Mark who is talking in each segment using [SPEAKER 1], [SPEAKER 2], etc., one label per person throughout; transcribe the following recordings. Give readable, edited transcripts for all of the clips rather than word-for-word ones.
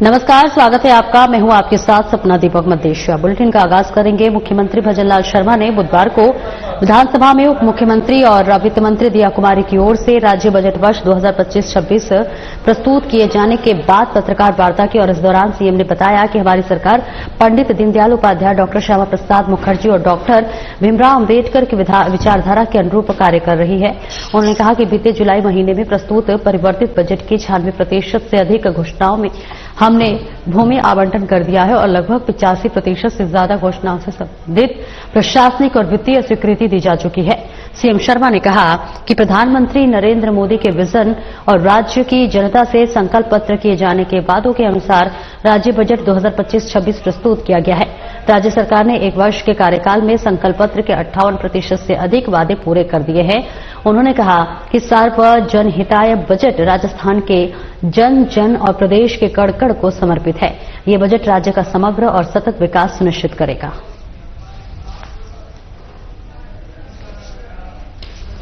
[SPEAKER 1] नमस्कार, स्वागत है आपका। मैं हूं आपके साथ सपना दीपक मदेशिया। बुलेटिन का आगाज करेंगे। मुख्यमंत्री भजनलाल शर्मा ने बुधवार को विधानसभा में उप मुख्यमंत्री और वित्त मंत्री दिया कुमारी की ओर से राज्य बजट वर्ष 2025-26 प्रस्तुत किए जाने के बाद पत्रकार वार्ता की और इस दौरान सीएम ने बताया कि हमारी सरकार पंडित दीनदयाल उपाध्याय, डॉक्टर श्यामा प्रसाद मुखर्जी और डॉक्टर भीमराव अम्बेडकर की विचारधारा के अनुरूप कार्य कर रही है। उन्होंने कहा कि बीते जुलाई महीने में प्रस्तुत परिवर्तित बजट की 96% से अधिक घोषणाओं में हमने भूमि आवंटन कर दिया है और लगभग 85% से ज्यादा घोषणाओं से संबंधित प्रशासनिक और वित्तीय स्वीकृति दी जा चुकी है। सीएम शर्मा ने कहा कि प्रधानमंत्री नरेंद्र मोदी के विजन और राज्य की जनता से संकल्प पत्र किए जाने के वादों के अनुसार राज्य बजट 2025-26 प्रस्तुत किया गया है। राज्य सरकार ने एक वर्ष के कार्यकाल में संकल्प पत्र के 58% से अधिक वादे पूरे कर दिए हैं। उन्होंने कहा कि सार्वजनहिताय बजट राजस्थान के जन जन और प्रदेश के कण कण को समर्पित है। ये बजट राज्य का समग्र और सतत विकास सुनिश्चित करेगा।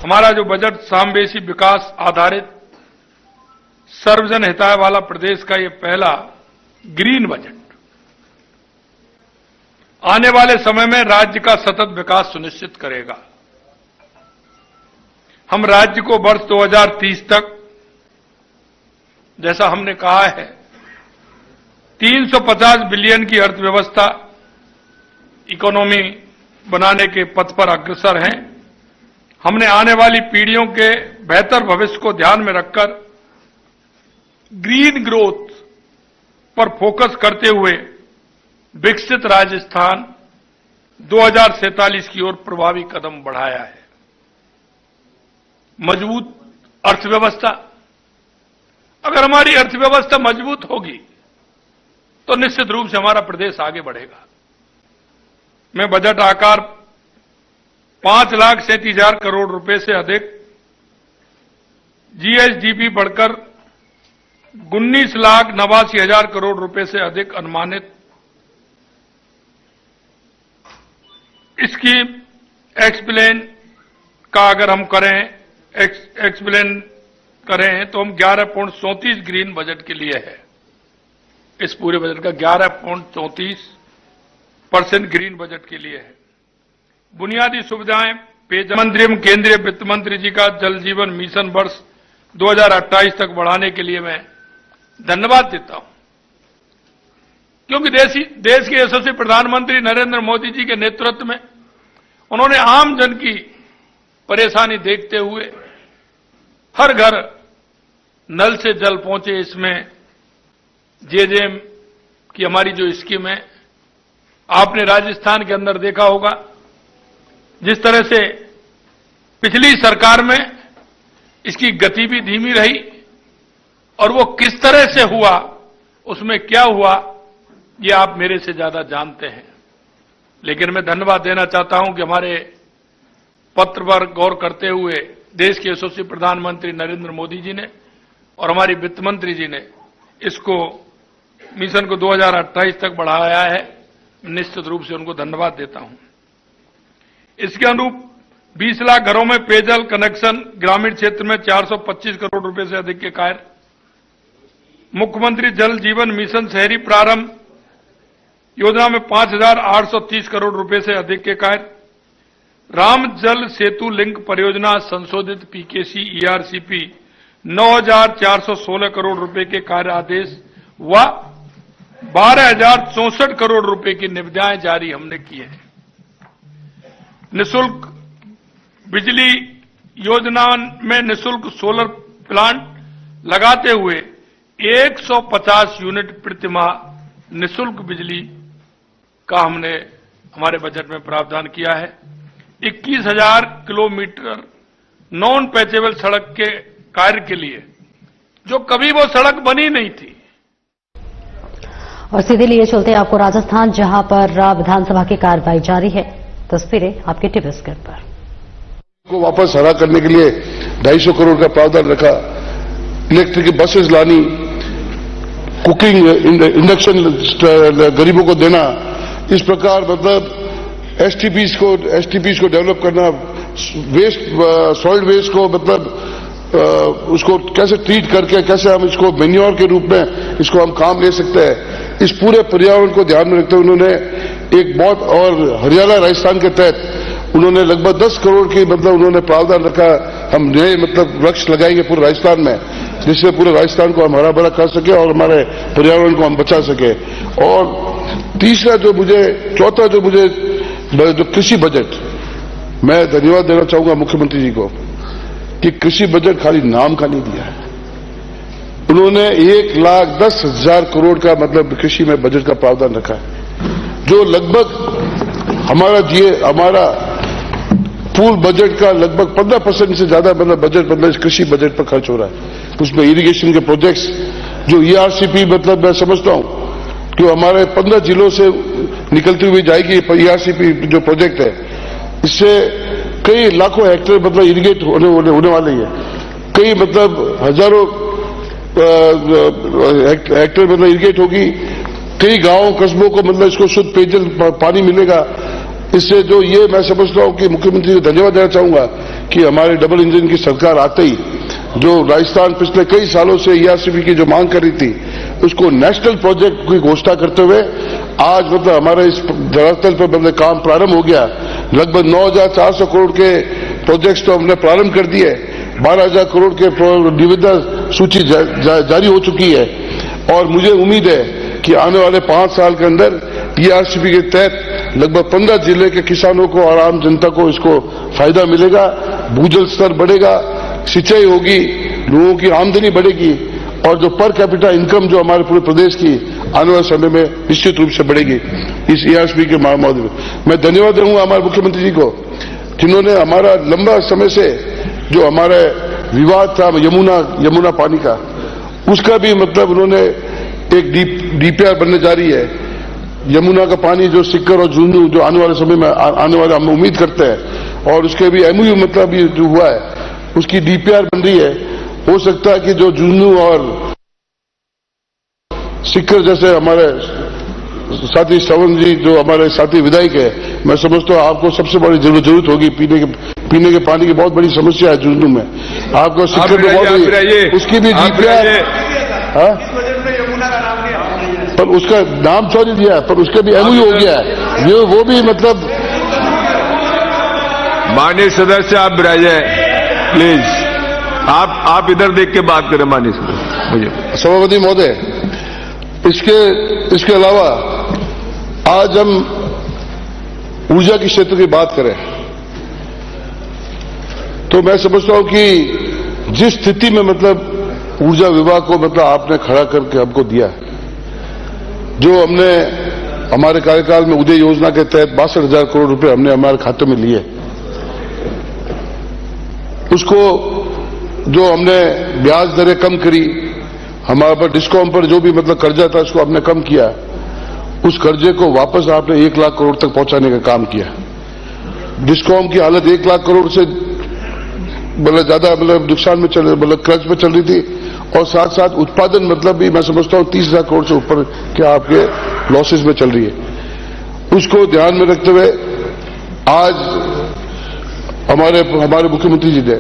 [SPEAKER 2] हमारा जो बजट समावेशी विकास आधारित सर्वजन हिताय वाला प्रदेश का ये पहला ग्रीन बजट आने वाले समय में राज्य का सतत विकास सुनिश्चित करेगा। हम राज्य को वर्ष 2030 तक, जैसा हमने कहा है, 350 बिलियन की अर्थव्यवस्था इकोनॉमी बनाने के पथ पर अग्रसर हैं। हमने आने वाली पीढ़ियों के बेहतर भविष्य को ध्यान में रखकर ग्रीन ग्रोथ पर फोकस करते हुए विकसित राजस्थान 2047 की ओर प्रभावी कदम बढ़ाया है। मजबूत अर्थव्यवस्था, अगर हमारी अर्थव्यवस्था मजबूत होगी तो निश्चित रूप से हमारा प्रदेश आगे बढ़ेगा। मैं बजट आकार 5,37,000 करोड़ रुपए से अधिक, जीएसडीपी बढ़कर 19,89,000 करोड़ रुपए से अधिक अनुमानित। इसकी एक्सप्लेन का अगर हम एक्सप्लेन करें तो हम 11.34 ग्रीन बजट के लिए है। इस पूरे बजट का 11.34% ग्रीन बजट के लिए है। बुनियादी सुविधाएं, पेयजल मंत्री एवं केंद्रीय वित्त मंत्री जी का जल जीवन मिशन वर्ष 2028 तक बढ़ाने के लिए मैं धन्यवाद देता हूं, क्योंकि देश के यशस्वी प्रधानमंत्री नरेंद्र मोदी जी के नेतृत्व में उन्होंने आम जन की परेशानी देखते हुए हर घर नल से जल पहुंचे, इसमें जेजेएम की हमारी जो स्कीम है, आपने राजस्थान के अंदर देखा होगा जिस तरह से पिछली सरकार में इसकी गति भी धीमी रही और वो किस तरह से हुआ, उसमें क्या हुआ, ये आप मेरे से ज्यादा जानते हैं। लेकिन मैं धन्यवाद देना चाहता हूं कि हमारे पत्र पर गौर करते हुए देश के यशस्वी प्रधानमंत्री नरेंद्र मोदी जी ने और हमारी वित्त मंत्री जी ने इसको मिशन को 2028 तक बढ़ाया है। निश्चित रूप से उनको धन्यवाद देता हूं। इसके अनुरूप 20 लाख घरों में पेयजल कनेक्शन, ग्रामीण क्षेत्र में 425 करोड़ रुपए से अधिक के कार्य, मुख्यमंत्री जल जीवन मिशन शहरी प्रारंभ योजना में 5,830 करोड़ रुपए से अधिक के कार्य, राम जल सेतु लिंक परियोजना संशोधित पीकेसी ईआरसीपी 9,416 करोड़ रुपए के कार्य आदेश व 12,064 करोड़ रुपए की निविदाएं जारी हमने की है। निःशुल्क बिजली योजना में निःशुल्क सोलर प्लांट लगाते हुए 150 यूनिट प्रतिमाह निःशुल्क बिजली का हमने हमारे बजट में प्रावधान किया है। 21,000 किलोमीटर नॉन पैचेबल सड़क के कार्य के लिए, जो कभी वो सड़क बनी नहीं थी।
[SPEAKER 1] और सीधे लिए चलते हैं आपको राजस्थान, जहां पर विधानसभा की कार्रवाई जारी है। तस्वीरें आपके टीवी स्क्रीन पर।
[SPEAKER 3] को वापस हरा करने के लिए 250 करोड़ का प्रावधान रखा, इलेक्ट्रिक बसेस लानी, कुकिंग इंडक्शन गरीबों को देना, इस प्रकार मतलब एसटीपीज को डेवलप करना, वेस्ट सॉलिड वेस्ट को मतलब उसको कैसे ट्रीट करके कैसे हम इसको मैन्योर के रूप में इसको हम काम ले सकते हैं, इस पूरे पर्यावरण को ध्यान में रखते हुए उन्होंने एक बहुत, और हरियाणा राजस्थान के तहत उन्होंने लगभग 10 करोड़ की मतलब उन्होंने प्रावधान रखा, हम नए मतलब वृक्ष लगाएंगे पूरे राजस्थान में, जिससे पूरे राजस्थान को हम हरा भरा कर सके और हमारे पर्यावरण को हम बचा सके। और तीसरा जो कृषि बजट, मैं धन्यवाद देना चाहूंगा मुख्यमंत्री जी को कि कृषि बजट खाली नाम का नहीं दिया है, उन्होंने 1,10,000 करोड़ का मतलब कृषि में बजट का प्रावधान रखा है, जो लगभग हमारा फुल बजट का लगभग 15% से ज्यादा मतलब बजट मतलब इस कृषि बजट पर खर्च हो रहा है। उसमें इरिगेशन के प्रोजेक्ट्स जो ERCP मतलब मैं समझता हूं कि हमारे 15 जिलों से निकलती हुई जाएगी ERCP जो प्रोजेक्ट है, इससे कई लाखों हेक्टेयर मतलब इरिगेट होने वाले हैं, कई मतलब हजारों हेक्टेयर मतलब इरिगेट होगी, कई गांवों कस्बों को मतलब इसको शुद्ध पेयजल पानी मिलेगा। इससे जो ये मैं समझता हूं कि मुख्यमंत्री को धन्यवाद देना चाहूंगा कि हमारे डबल इंजन की सरकार आते ही जो राजस्थान पिछले कई सालों से ERCP की जो मांग कर रही थी उसको नेशनल प्रोजेक्ट की घोषणा करते हुए आज मतलब हमारे इस धरातल पर मतलब काम प्रारंभ हो गया। लगभग 9,400 करोड़ के प्रोजेक्ट्स तो हमने प्रारंभ कर दिए, 12,000 करोड़ के निविदा सूची जारी हो चुकी है और मुझे उम्मीद है कि आने वाले 5 साल के अंदर ERCP के तहत लगभग 15 जिले के किसानों को और आम जनता को इसको फायदा मिलेगा, भूजल स्तर बढ़ेगा, सिंचाई होगी, लोगों की आमदनी बढ़ेगी और जो पर कैपिटा इनकम जो हमारे पूरे प्रदेश की आने वाले समय में निश्चित रूप से बढ़ेगी इस ERCP के माध्यम में। मैं धन्यवाद दूंगा हमारे मुख्यमंत्री जी को जिन्होंने हमारा लंबा समय से जो हमारा विवाद था यमुना पानी का, उसका भी मतलब उन्होंने एक DPR बनने जा रही है। यमुना का पानी जो सिक्कर और झुंझुनू जो आने वाले समय में आने वाले हम उम्मीद करते हैं और उसके भी MOU मतलब जो हुआ है उसकी DPR बन रही है। हो सकता है कि जो झुंझुनू और सिक्कर जैसे हमारे साथी श्रवण जी जो हमारे साथी विधायक है, मैं समझता हूं आपको सबसे बड़ी जरूरत होगी पीने के पानी की बहुत बड़ी समस्या है झुंझुनू में, आपको सिक्कर में बहुत उसकी भी DPR पर उसका नाम तो नहीं दिया पर उसका भी MOU हो गया है, वो भी मतलब।
[SPEAKER 4] माननीय सदस्य आप विराजे प्लीज, आप इधर देख के बात करें माननीय सदस्य।
[SPEAKER 3] सभापति महोदय, इसके अलावा आज हम ऊर्जा के क्षेत्र की बात करें तो मैं समझता हूं कि जिस स्थिति में मतलब ऊर्जा विभाग को मतलब आपने खड़ा करके हमको दिया, जो हमने हमारे कार्यकाल में उदय योजना के तहत 62,000 करोड़ रुपए हमने हमारे खाते में लिए, उसको जो हमने ब्याज दरें कम करी, हमारे पर डिस्कॉम पर जो भी मतलब कर्जा था उसको हमने कम किया, उस कर्जे को वापस आपने 1 लाख करोड़ तक पहुंचाने का काम किया। डिस्कॉम की हालत 1 लाख करोड़ से मतलब ज्यादा मतलब नुकसान में मतलब कर्ज में चल रही थी और साथ साथ उत्पादन मतलब भी मैं समझता हूं 30,000 करोड़ से ऊपर के आपके लॉसेस में चल रही है। उसको ध्यान में रखते हुए आज हमारे मुख्यमंत्री जी ने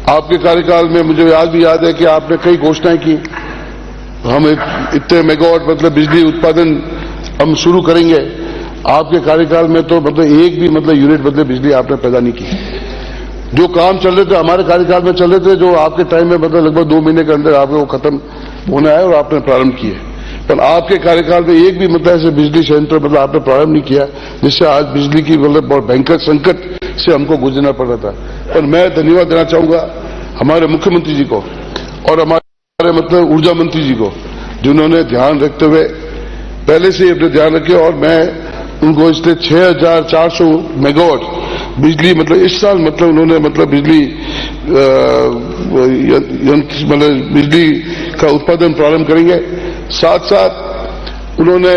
[SPEAKER 3] आपके कार्यकाल में मुझे आज भी याद है कि आपने कई घोषणाएं की, हम इतने मेगावाट मतलब बिजली उत्पादन हम शुरू करेंगे। आपके कार्यकाल में तो मतलब एक भी मतलब यूनिट मतलब बिजली आपने पैदा नहीं की। जो काम चल रहे थे हमारे कार्यकाल में चल रहे थे, जो आपके टाइम में मतलब लगभग 2 महीने के अंदर आपको वो खत्म होना है और आपने प्रारंभ किए, पर आपके कार्यकाल में एक भी मतलब ऐसे बिजली संयंत्र मतलब आपने प्रारंभ नहीं किया, जिससे आज बिजली की मतलब बहुत भयंकर संकट से हमको गुजरना पड़ रहा था। पर मैं धन्यवाद देना चाहूंगा हमारे मुख्यमंत्री जी को और हमारे मतलब ऊर्जा मंत्री जी को, जिन्होंने ध्यान रखते हुए पहले से अपने ध्यान रखे और मैं उनको इसलिए 6,400 मेगावाट बिजली मतलब इस साल मतलब उन्होंने मतलब बिजली मतलब बिजली का उत्पादन प्रारंभ करेंगे। साथ साथ उन्होंने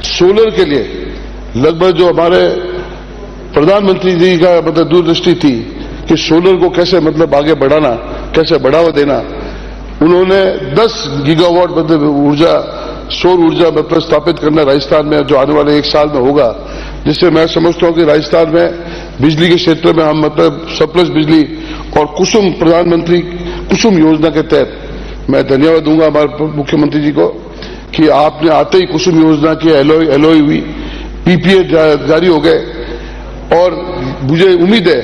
[SPEAKER 3] सोलर के लिए लगभग जो हमारे प्रधानमंत्री जी का मतलब दूरदृष्टि थी कि सोलर को कैसे मतलब आगे बढ़ाना, कैसे बढ़ावा देना, उन्होंने 10 गीगावाट मतलब सौर ऊर्जा मतलब स्थापित करना राजस्थान में जो आने वाले 1 साल में होगा, जिससे मैं समझता हूं कि राजस्थान में बिजली के क्षेत्र में हम मतलब सरप्लस बिजली और कुसुम प्रधानमंत्री कुसुम योजना के तहत मैं धन्यवाद दूंगा हमारे मुख्यमंत्री जी को कि आपने आते ही कुसुम योजना की एलओई हुई, पीपीए जारी हो गए और मुझे उम्मीद है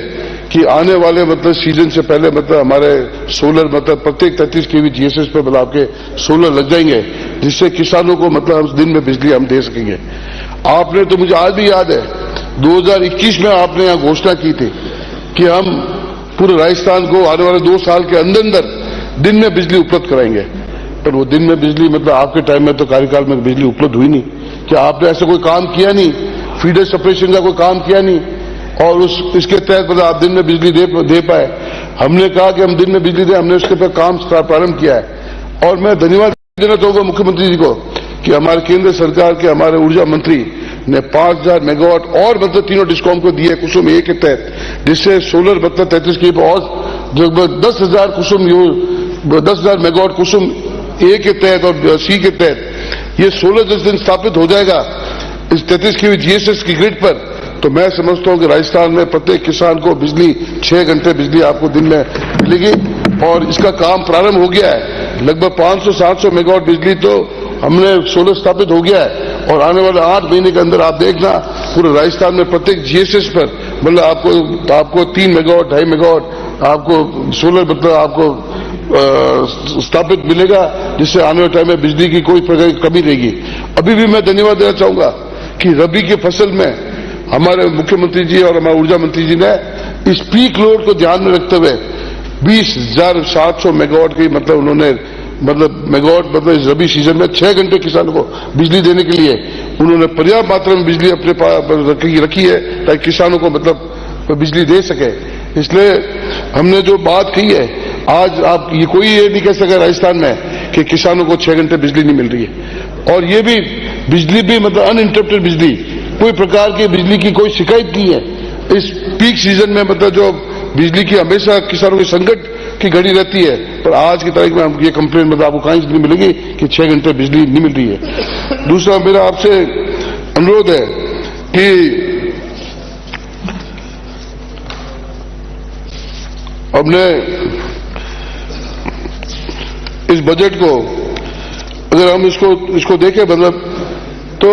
[SPEAKER 3] कि आने वाले मतलब सीजन से पहले मतलब हमारे सोलर मतलब प्रत्येक 33 केवी जीएसएस पे मतलब आपके सोलर लग जाएंगे, जिससे किसानों को मतलब हम दिन में बिजली हम दे सकेंगे। आपने तो मुझे आज भी याद है 2021 में आपने यहां घोषणा की थी कि हम पूरे राजस्थान को आने वाले 2 साल के अंदर दिन में बिजली उपलब्ध कराएंगे, पर वो दिन में बिजली मतलब आपके टाइम में तो कार्यकाल में बिजली उपलब्ध हुई नहीं। क्या आपने ऐसा कोई काम किया नहीं, फीडर सेपरेशन का कोई काम किया नहीं और इसके तहत मतलब आप दिन में बिजली दे पाए? हमने कहा कि हम दिन में बिजली दें, हमने उसके पर काम प्रारंभ किया है और मैं धन्यवाद देना चाहूंगा मुख्यमंत्री जी को कि हमारे केंद्र सरकार के हमारे ऊर्जा मंत्री ने 5000 मेगावाट और मतलब तीनों डिस्कॉम को दिए कुसुम ए के तहत, जिससे सोलर मतलब 33 के और लगभग 10,000 मेगावाट कुसुम ए के तहत और सी के तहत ये सोलर जिस दिन स्थापित हो जाएगा इस 33 केवी जीएसएस की ग्रिड पर, तो मैं समझता हूं कि राजस्थान में प्रत्येक किसान को बिजली 6 घंटे बिजली आपको दिन में मिलेगी और इसका काम प्रारंभ हो गया है। लगभग 500-700 मेगावाट बिजली तो हमने सोलर स्थापित हो गया है और आने वाले 8 महीने के अंदर आप देखना पूरे राजस्थान में प्रत्येक जीएसएस पर मतलब आपको 3 मेगावाट 2.5 मेगावाट आपको सोलर मतलब आपको स्थापित मिलेगा, जिससे आने वाले टाइम में बिजली की कोई प्रकार की कमी रहेगी। अभी भी मैं धन्यवाद देना चाहूंगा कि रबी की फसल में हमारे मुख्यमंत्री जी और हमारे ऊर्जा मंत्री जी ने इस पीक लोड को ध्यान में रखते हुए 20,700 मेगावाट की मतलब उन्होंने मेगावाट मतलब इस रबी सीजन में 6 घंटे किसानों को बिजली देने के लिए उन्होंने पर्याप्त मात्रा में बिजली अपने पास रखी है ताकि किसानों को मतलब बिजली दे सके। इसलिए हमने जो बात कही है आज आप ये नहीं कह सके राजस्थान में कि किसानों को 6 घंटे बिजली नहीं मिल रही है और ये भी बिजली भी मतलब अनइंटरप्टेड बिजली, कोई प्रकार की बिजली की कोई शिकायत नहीं है। इस पीक सीजन में मतलब जो बिजली की हमेशा किसानों के संकट की घड़ी रहती है, पर आज की तारीख में हम ये कंप्लेंट मतलब आपको कहीं नहीं मिलेगी कि 6 घंटे बिजली नहीं मिल रही है। दूसरा मेरा आपसे अनुरोध है कि हमने इस बजट को अगर हम इसको देखें मतलब तो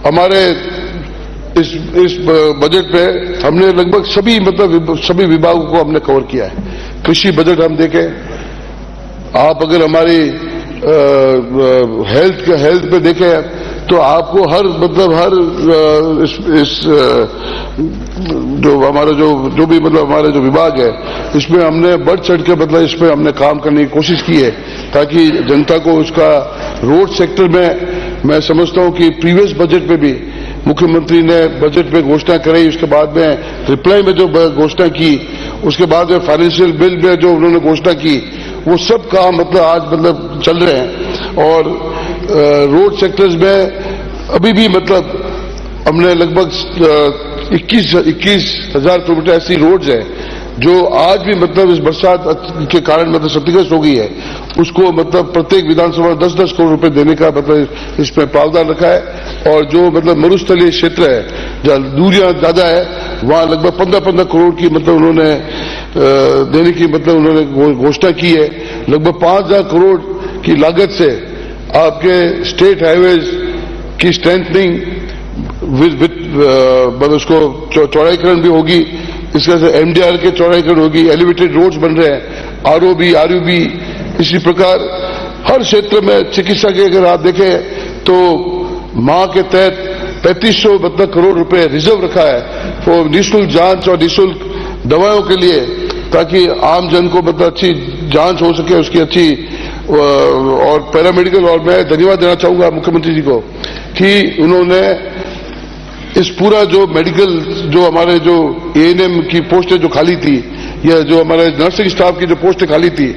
[SPEAKER 3] हमारे इस बजट पे हमने लगभग सभी विभागों को हमने कवर किया है। कृषि बजट हम देखें, आप अगर हमारी हेल्थ पे देखें तो आपको हर इस जो हमारा जो भी मतलब हमारे जो विभाग है इसमें हमने बढ़ चढ़ के मतलब इसमें हमने काम करने की कोशिश की है ताकि जनता को उसका रोड सेक्टर में मैं समझता हूं कि प्रीवियस बजट में भी मुख्यमंत्री ने बजट में घोषणा कराई, उसके बाद में रिप्लाई में जो घोषणा की, उसके बाद में फाइनेंशियल बिल में जो उन्होंने घोषणा की, वो सब काम मतलब आज मतलब चल रहे हैं और रोड सेक्टर्स में अभी भी मतलब हमने लगभग 21,000 किलोमीटर ऐसी रोड्स हैं जो आज भी मतलब इस बरसात के कारण मतलब क्षतिग्रस्त हो गई है, उसको मतलब प्रत्येक विधानसभा में 10-10 करोड़ रुपए देने का मतलब इसमें प्रावधान रखा है और जो मतलब मरुस्थलीय क्षेत्र है जहां दूरियां ज्यादा है वहां लगभग 15-15 करोड़ की मतलब उन्होंने देने की मतलब उन्होंने घोषणा की है। लगभग 5,000 करोड़ की लागत से आपके स्टेट हाईवेज की स्ट्रेंथनिंग मतलब उसको चौड़ाईकरण भी होगी, इसके से एमडीआर के चौड़ाईकरण होगी, एलिवेटेड रोड्स बन रहे हैं, आरओबी आरयूबी, इसी प्रकार हर क्षेत्र में चिकित्सा के अगर आप देखें तो मां के तहत 3500 मतलब करोड़ रुपए रिजर्व रखा है वो निःशुल्क जांच और निःशुल्क दवाओं के लिए ताकि आम जन को मतलब अच्छी जांच हो सके, उसकी अच्छी और पैरामेडिकल। और मैं धन्यवाद देना चाहूंगा मुख्यमंत्री जी को कि उन्होंने इस पूरा जो मेडिकल जो हमारे जो एएनएम की पोस्टें जो खाली थी या जो हमारे नर्सिंग स्टाफ की जो पोस्टें खाली थी,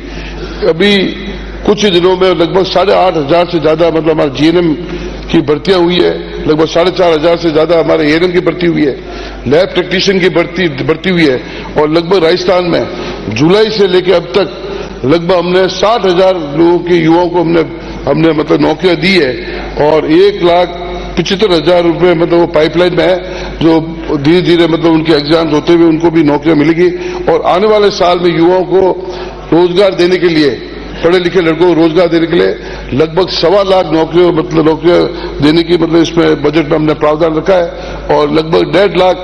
[SPEAKER 3] अभी कुछ दिनों में लगभग 8,500 से ज्यादा मतलब हमारे जीएनएम की भर्तियां हुई है, लगभग 4,500 से ज्यादा हमारे एएनएम की भर्ती हुई है, लैब टेक्नीशियन की भर्ती हुई है और लगभग राजस्थान में जुलाई से लेकर अब तक लगभग हमने 60,000 लोगों के युवाओं को हमने मतलब नौकरियां दी है और 1,75,000 रुपए मतलब वो पाइपलाइन में है जो धीरे धीरे मतलब उनके एग्जाम्स होते हुए उनको भी नौकरियां मिलेगी और आने वाले साल में युवाओं को रोजगार देने के लिए, पढ़े लिखे लड़कों को रोजगार देने के लिए लगभग 1.25 लाख नौकरियां देने की मतलब इसमें बजट में हमने प्रावधान रखा है और लगभग 1.5 लाख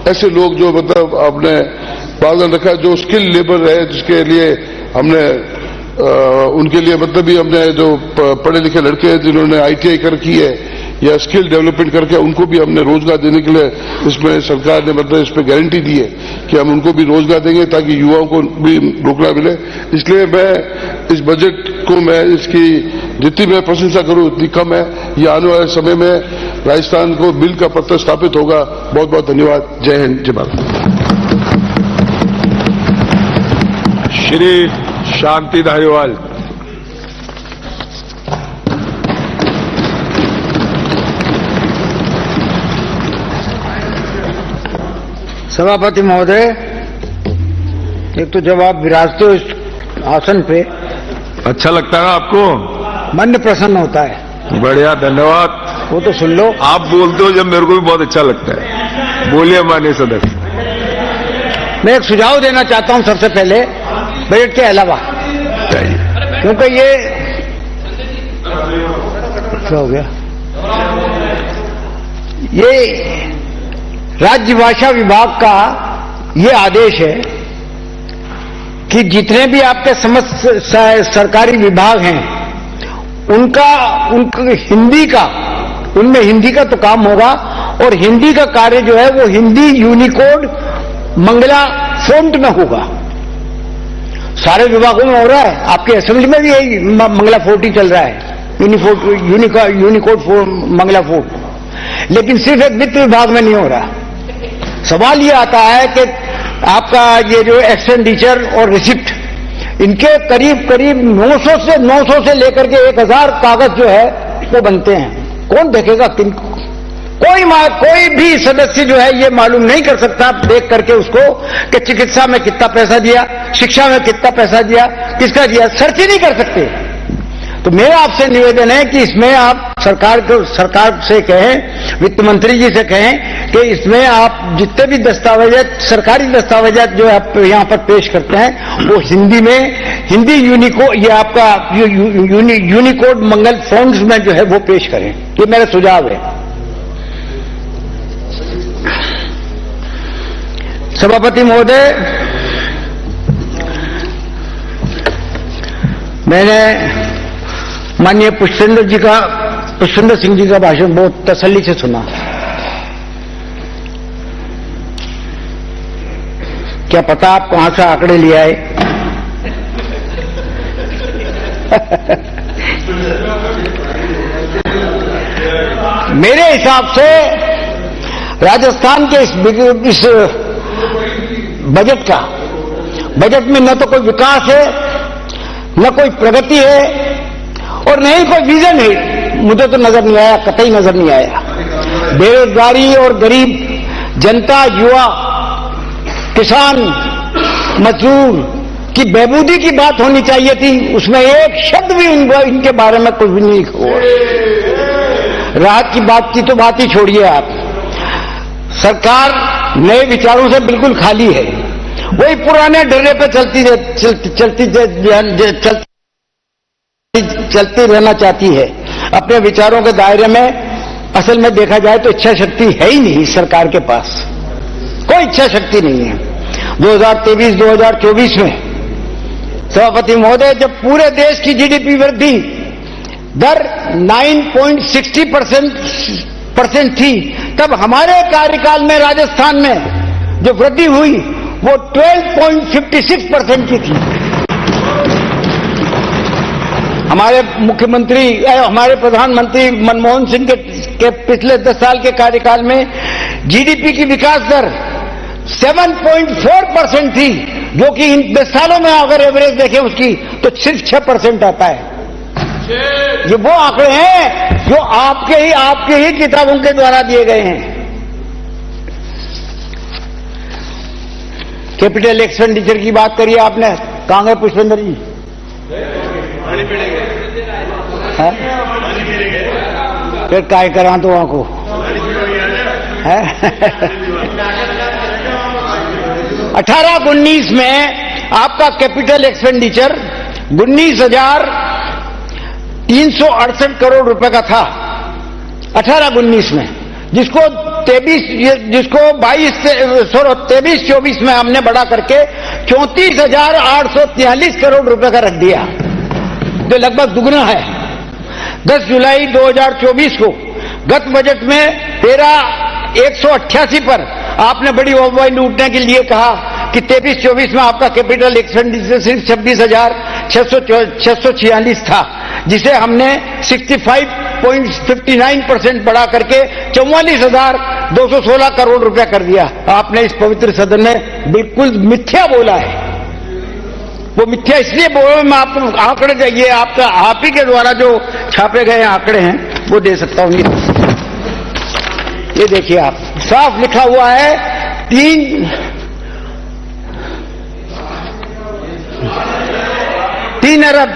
[SPEAKER 3] ऐसे लोग जो मतलब आपने प्रावधान रखा है जो स्किल लेबर है, जिसके लिए हमने उनके लिए मतलब भी हमने जो पढ़े लिखे लड़के हैं जिन्होंने ITI कर की है या स्किल डेवलपमेंट करके उनको भी हमने रोजगार देने के लिए इसमें सरकार ने मतलब इसमें गारंटी दी है कि हम उनको भी रोजगार देंगे ताकि युवाओं को भी रोजगार मिले। इसलिए मैं इस बजट को मैं इसकी जितनी मैं प्रशंसा करूं उतनी कम है। ये आने वाले समय में राजस्थान को बिल का पत्र स्थापित होगा। बहुत बहुत धन्यवाद। जय हिंद, जय भारत।
[SPEAKER 4] श्री शांति धारीवाल।
[SPEAKER 5] सभापति महोदय, एक तो जब आप विराजते हो इस आसन पे,
[SPEAKER 4] अच्छा लगता है ना आपको?
[SPEAKER 5] मन प्रसन्न होता है।
[SPEAKER 4] बढ़िया, धन्यवाद।
[SPEAKER 5] वो तो सुन लो।
[SPEAKER 4] आप बोलते हो जब मेरे को भी बहुत अच्छा लगता है। बोलिए माननीय सदस्य।
[SPEAKER 5] मैं एक सुझाव देना चाहता हूं सबसे पहले बजट के अलावा, क्योंकि ये क्या हो गया, ये राज्य भाषा विभाग का ये आदेश है कि जितने भी आपके समस्त सरकारी विभाग हैं उनका हिंदी का, उनमें हिंदी का तो काम होगा और हिंदी का कार्य जो है वो हिंदी यूनिकोड मंगला फॉन्ट में होगा। सारे विभागों में हो रहा है, आपके असेंबली में भी यही मंगला फॉन्ट ही चल रहा है, यूनिकोड मंगला फॉन्ट, लेकिन सिर्फ एक वित्त विभाग में नहीं हो रहा। सवाल ये आता है कि आपका ये जो एक्सपेंडिचर और रिसिप्ट, इनके करीब करीब 900 से लेकर के 1000 कागज जो है वो बनते हैं। कौन देखेगा किनको? कोई भी सदस्य जो है ये मालूम नहीं कर सकता देख करके उसको कि चिकित्सा में कितना पैसा दिया, शिक्षा में कितना पैसा दिया, किसका दिया, सर्च ही नहीं कर सकते। तो मेरा आपसे निवेदन है कि इसमें आप सरकार से कहें, वित्त मंत्री जी से कहें कि इसमें आप जितने भी दस्तावेजात, सरकारी दस्तावेजात जो आप यहां पर पेश करते हैं वो हिंदी में, हिंदी यूनिकोड, ये आपका यूनिकोड मंगल फॉन्ट्स में जो है वो पेश करें। ये मेरा सुझाव है। सभापति महोदय, मैंने माननीय पुष्पेंद्र सिंह जी का भाषण बहुत तसल्ली से सुना। क्या पता आप कहां से आंकड़े ले आए। मेरे हिसाब से राजस्थान के इस बजट में न तो कोई विकास है, न कोई प्रगति है और न ही कोई विजन है। मुझे तो नजर नहीं आया, कतई नजर नहीं आया। बेरोजगारी और गरीब जनता, युवा, किसान, मजदूर की बहबूदी की बात होनी चाहिए थी, उसमें एक शब्द भी इनके बारे में कुछ भी नहीं हुआ। राहत की बात की तो बात ही छोड़िए आप। सरकार नए विचारों से बिल्कुल खाली है, वही पुराने डरे पे चलती रहना चाहती है अपने विचारों के दायरे में। असल में देखा जाए तो इच्छा शक्ति है ही नहीं सरकार के पास, कोई इच्छा शक्ति नहीं है। 2023-2024 में सभापति महोदय, जब पूरे देश की जीडीपी वृद्धि दर 9.60% थी, तब हमारे कार्यकाल में राजस्थान में जो वृद्धि हुई वो 12.56% की थी। हमारे मुख्यमंत्री, हमारे प्रधानमंत्री मनमोहन सिंह के पिछले 10 साल के कार्यकाल में जीडीपी की विकास दर 7.4% थी, जो कि इन 10 सालों में अगर एवरेज देखें उसकी तो सिर्फ 6% आता है। ये वो आंकड़े हैं जो आपके ही किताबों के द्वारा दिए गए हैं। कैपिटल एक्सपेंडिचर की बात करिए आपने, कहां गए पुष्पेंद्र जी? फिर काय करा तो आंखों है 18-19 में आपका कैपिटल एक्सपेंडिचर 19,368 करोड़ रुपए का था 18-19 में, जिसको 23-24 में हमने बढ़ा करके 34,843 करोड़ रुपए का रख दिया, जो लगभग दुगना है। 10 जुलाई 2024 को गत बजट में 188 पर आपने बड़ी वाहवाही लूटने के लिए कहा कि 23-24 में आपका कैपिटल एक्सपेंडिचर सिर्फ 26,646 था, जिसे हमने 65.59% बढ़ा करके 44,216 करोड़ रुपया कर दिया। आपने इस पवित्र सदन में बिल्कुल मिथ्या बोला है। वो मिथ्या इसलिए बोला, मैं आपको आंकड़े चाहिए, आपका आप ही के द्वारा जो छापे गए आंकड़े हैं वो दे सकता हूं। ये देखिए, आप साफ लिखा हुआ है 3 अरब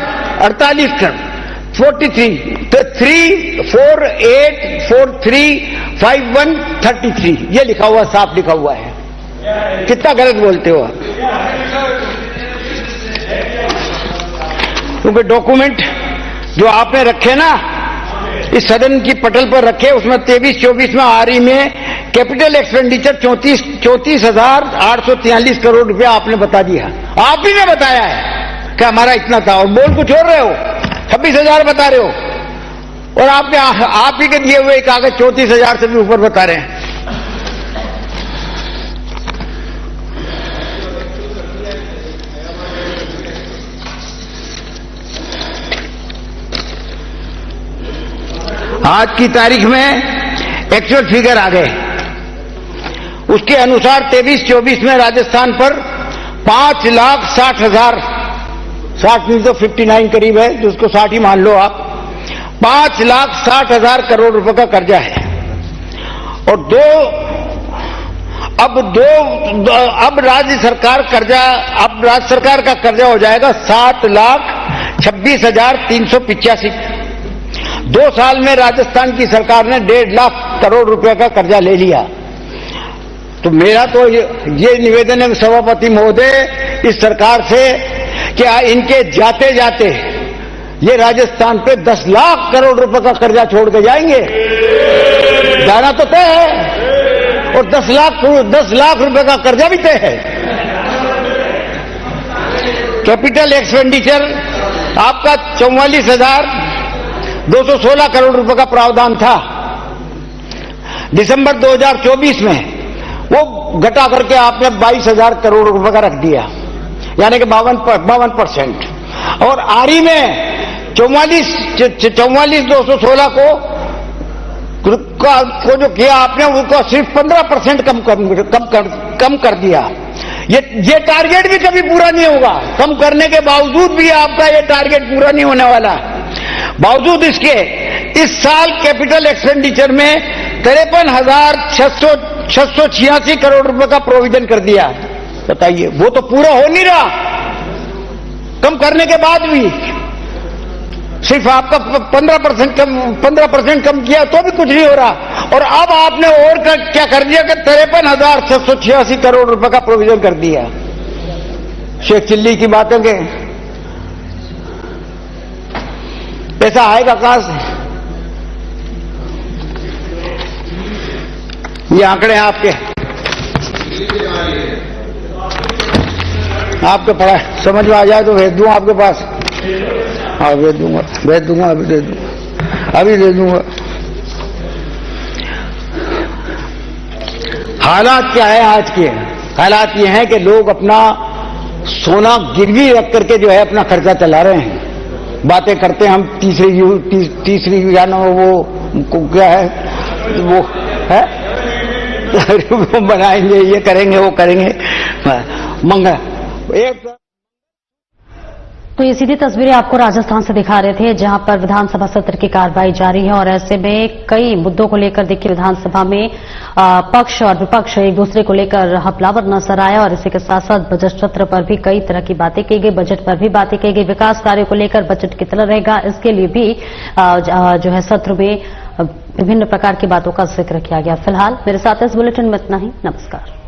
[SPEAKER 5] 48 करोड़ 348435133 ये लिखा हुआ, साफ लिखा हुआ है। कितना गलत बोलते हो आप? क्योंकि डॉक्यूमेंट जो आपने रखे ना इस सदन की पटल पर रखे, उसमें 23-24 में आरई में कैपिटल एक्सपेंडिचर 34,843 करोड़ रुपया आपने बता दिया। आप ही ने बताया है कि हमारा इतना था, और बोल कुछ और रहे हो, 26,000 बता रहे हो, और आपने आप ही के दिए हुए कागज 34,000 से भी ऊपर बता रहे हैं। आज की तारीख में एक्चुअल फिगर आ गए। उसके अनुसार 23-24 में राजस्थान पर 5,60,000, 60 नहीं तो 59 करीब है, जिसको 60 ही मान लो आप, 5,60,000 करोड़ रुपए का कर्जा है। और अब राज्य सरकार का कर्जा हो जाएगा 7,26,385। 2 साल में राजस्थान की सरकार ने 1.5 लाख करोड़ रुपए का कर्जा ले लिया। तो मेरा तो ये निवेदन है सभापति महोदय इस सरकार से कि इनके जाते जाते ये राजस्थान पे 10 लाख करोड़ रुपए का कर्जा छोड़ के जाएंगे। जाना तो तय है, और 10 लाख रुपए का कर्जा भी तय है। कैपिटल एक्सपेंडिचर आपका 44,216 करोड़ रुपए का प्रावधान था। दिसंबर 2024 में वो घटा करके आपने 22,000 करोड़ रुपए का रख दिया, यानी कि 52%। और आरई में 44,216 को जो किया आपने, उसको सिर्फ 15% कम कर दिया। ये टारगेट भी कभी पूरा नहीं होगा। कम करने के बावजूद भी आपका ये टारगेट पूरा नहीं होने वाला। बावजूद इसके इस साल कैपिटल एक्सपेंडिचर में 53,686 करोड़ रुपए का प्रोविजन कर दिया। बताइए, वो तो पूरा हो नहीं रहा। कम करने के बाद भी सिर्फ आपका 15% कम किया तो भी कुछ नहीं हो रहा। और अब आपने और क्या कर दिया कि 53,686 करोड़ रुपए का प्रोविजन कर दिया। शेख चिल्ली की बातों के पैसा आएगा कहां से? ये आंकड़े आपके पढ़ा समझ में आ जाए तो भेज दूं आपके पास। हाँ, भेज दूंगा, अभी दे दूंगा। हालात क्या है आज के? हालात ये हैं कि लोग अपना सोना गिरवी रख करके जो है अपना खर्चा चला रहे हैं। बातें करते हैं हम तीसरी या ना वो क्या है वो है वो बनाएंगे, ये करेंगे, वो करेंगे, मंगा एक।
[SPEAKER 1] तो ये सीधी तस्वीरें आपको राजस्थान से दिखा रहे थे, जहां पर विधानसभा सत्र की कार्रवाई जारी है। और ऐसे में कई मुद्दों को लेकर देखिए विधानसभा में पक्ष और विपक्ष एक दूसरे को लेकर हफलावर नजर आया। और इसी के साथ साथ बजट सत्र पर भी कई तरह की बातें की गई, बजट पर भी बातें की गई। विकास कार्यों को लेकर बजट कितना रहेगा, इसके लिए भी जो है सत्र में विभिन्न प्रकार की बातों का जिक्र किया गया। फिलहाल मेरे साथ इस बुलेटिन में इतना ही। नमस्कार।